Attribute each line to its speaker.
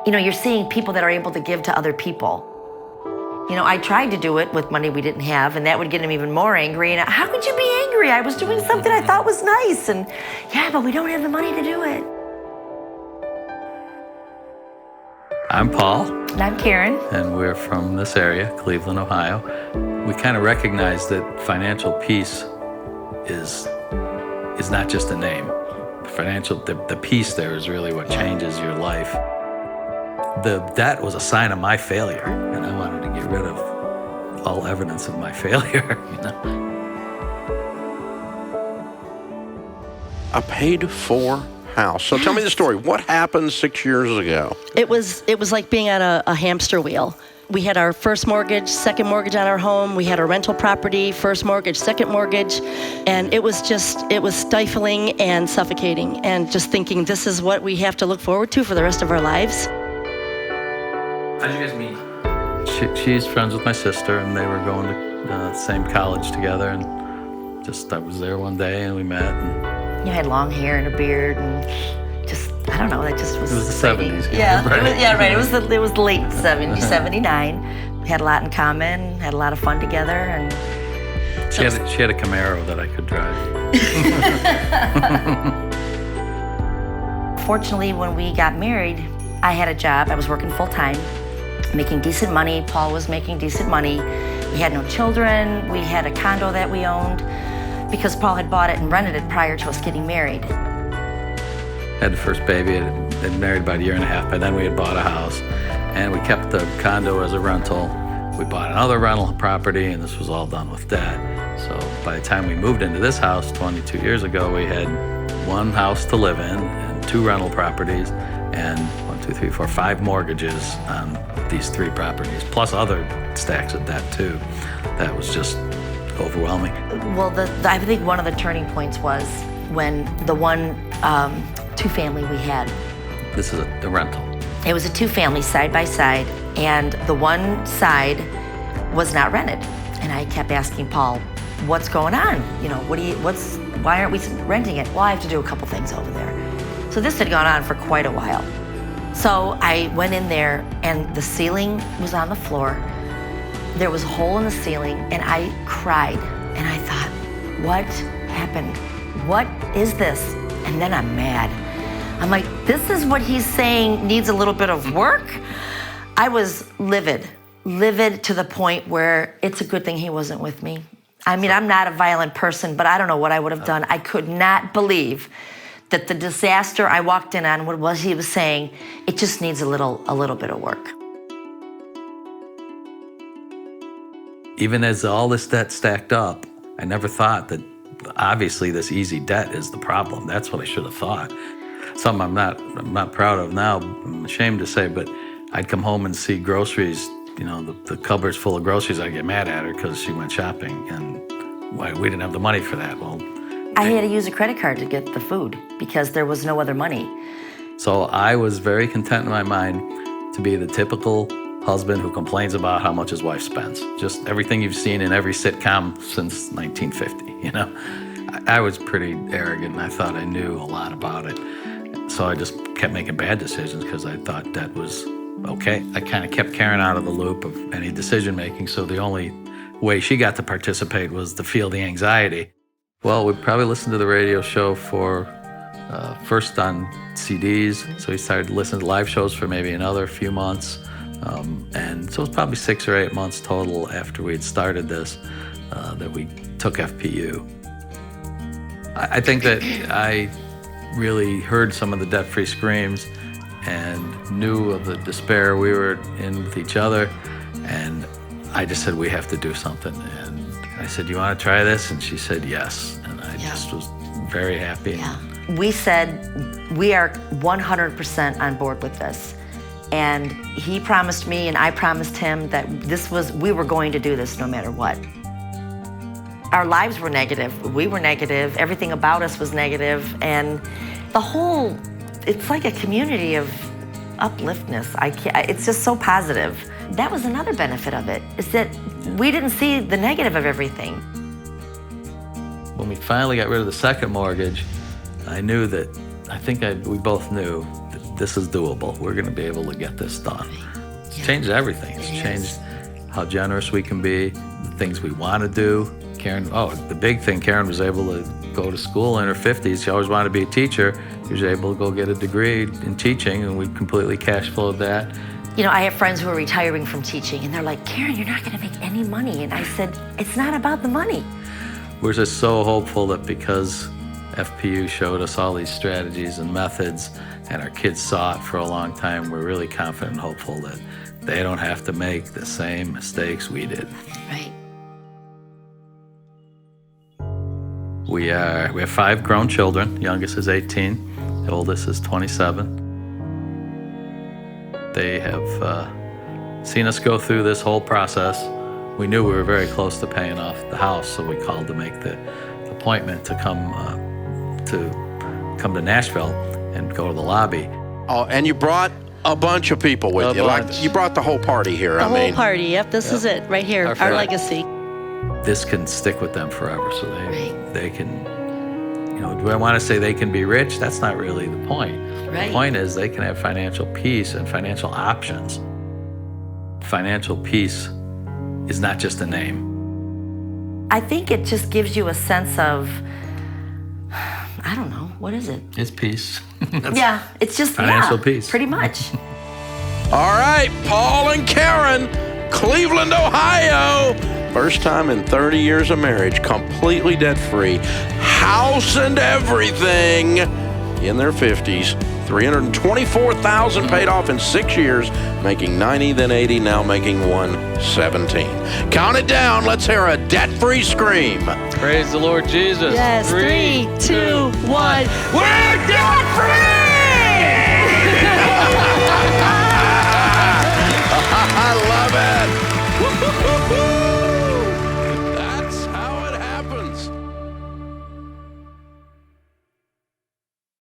Speaker 1: you're seeing people that are able to give to other people. I tried to do it with money we didn't have, and that would get him even more angry. And how could you be angry? I was doing something I thought was nice. And yeah, but we don't have the money to do it.
Speaker 2: I'm Paul.
Speaker 1: And I'm Karen.
Speaker 2: And we're from this area, Cleveland, Ohio. We kind of recognize that financial peace is not just a name. The peace there is really what changes your life. The debt was a sign of my failure, and I wanted to get rid of all evidence of my failure.
Speaker 3: A paid-for house. So tell me the story. What happened 6 years ago?
Speaker 4: It was like being on a hamster wheel. We had our first mortgage, second mortgage on our home. We had a rental property, first mortgage, second mortgage. And it was stifling and suffocating, and just thinking this is what we have to look forward to for the rest of our lives.
Speaker 2: How did you guys meet? She's friends with my sister, and they were going to the same college together. And I was there one day, and we met. And
Speaker 1: you had long hair and a beard, and I don't know, that just was.
Speaker 2: It was the 70s.
Speaker 1: Yeah,
Speaker 2: right?
Speaker 1: Right. It was the late 70s, 79. We had a lot in common, had a lot of fun together, and.
Speaker 2: She had a Camaro that I could drive.
Speaker 1: Fortunately, when we got married, I had a job. I was working full time, making decent money. Paul was making decent money. We had no children. We had a condo that we owned because Paul had bought it and rented it prior to us getting married.
Speaker 2: Had the first baby, had been married about a year and a half. By then we had bought a house, and we kept the condo as a rental. We bought another rental property, and this was all done with debt. So by the time we moved into this house 22 years ago, we had one house to live in and two rental properties, and 5 mortgages on these 3 properties, plus other stacks of debt too. That was just overwhelming.
Speaker 1: Well, I think one of the turning points was when the one 2-family we had.
Speaker 2: This is a rental.
Speaker 1: It was a 2-family side by side, and the one side was not rented. And I kept asking Paul, what's going on? Why aren't we renting it? Well, I have to do a couple things over there. So this had gone on for quite a while. So I went in there, and the ceiling was on the floor. There was a hole in the ceiling, and I cried. And I thought, what happened? What is this? And then I'm mad. I'm like, this is what he's saying needs a little bit of work? I was livid to the point where it's a good thing he wasn't with me. I mean, I'm not a violent person, but I don't know what I would have done. I could not believe that the disaster I walked in on, what he was saying, it just needs a little bit of work.
Speaker 2: Even as all this debt stacked up, I never thought that obviously this easy debt is the problem. That's what I should have thought. Something I'm not proud of now, I'm ashamed to say, but I'd come home and see groceries, the cupboards full of groceries. I'd get mad at her because she went shopping, and we didn't have the money for that. Well,
Speaker 1: I had to use a credit card to get the food because there was no other money.
Speaker 2: So I was very content in my mind to be the typical husband who complains about how much his wife spends. Just everything you've seen in every sitcom since 1950, I was pretty arrogant, and I thought I knew a lot about it. So I just kept making bad decisions because I thought that was okay. I kind of kept Karen out of the loop of any decision-making, so the only way she got to participate was to feel the anxiety. Well, we probably listened to the radio show for first on CDs, so we started listening to live shows for maybe another few months. And so it was probably 6 or 8 months total after we had started this that we took FPU. I think that I really heard some of the debt-free screams and knew of the despair we were in with each other, and I just said, we have to do something. And I said, you want to try this? And she said yes, and I just was very happy.
Speaker 1: Yeah. We said we are 100% on board with this. And he promised me and I promised him that we were going to do this no matter what. Our lives were negative. We were negative. Everything about us was negative. And it's like a community of upliftness. It's just so positive. That was another benefit of it, is that we didn't see the negative of everything.
Speaker 2: When we finally got rid of the second mortgage, I knew that, we both knew that this is doable. We're going to be able to get this done. It's changed everything. It's changed how generous we can be, the things we want to do. Karen, the big thing, Karen was able to go to school in her 50s. She always wanted to be a teacher. She was able to go get a degree in teaching, and we completely cash flowed that.
Speaker 1: You know, I have friends who are retiring from teaching, and they're like, Karen, you're not going to make any money. And I said, it's not about the money.
Speaker 2: We're just so hopeful that because FPU showed us all these strategies and methods, and our kids saw it for a long time, we're really confident and hopeful that they don't have to make the same mistakes we did.
Speaker 1: Right.
Speaker 2: We have 5 grown children. Youngest is 18. The oldest is 27. They have seen us go through this whole process. We knew we were very close to paying off the house, so we called to make the appointment to come to Nashville and go to the lobby.
Speaker 3: Oh, and you brought a bunch of people with you. Like you brought the whole party here.
Speaker 4: The whole party. Yep, this is it right here. Our legacy.
Speaker 2: This can stick with them forever, so they can, do I want to say they can be rich? That's not really the point.
Speaker 1: Right.
Speaker 2: The point is they can have financial peace and financial options. Financial peace is not just a name.
Speaker 1: I think it just gives you a sense of, I don't know, what is it?
Speaker 2: It's peace.
Speaker 1: Yeah, it's just
Speaker 2: financial peace.
Speaker 1: Pretty much.
Speaker 3: All right, Paul and Karen, Cleveland, Ohio. First time in 30 years of marriage, completely debt-free, house and everything, in their 50s. $324,000 paid off in 6 years, making 90, then 80, now making 117. Count it down. Let's hear a debt-free scream.
Speaker 2: Praise the Lord Jesus.
Speaker 4: Yes, 3, 2, 1.
Speaker 3: We're debt-free!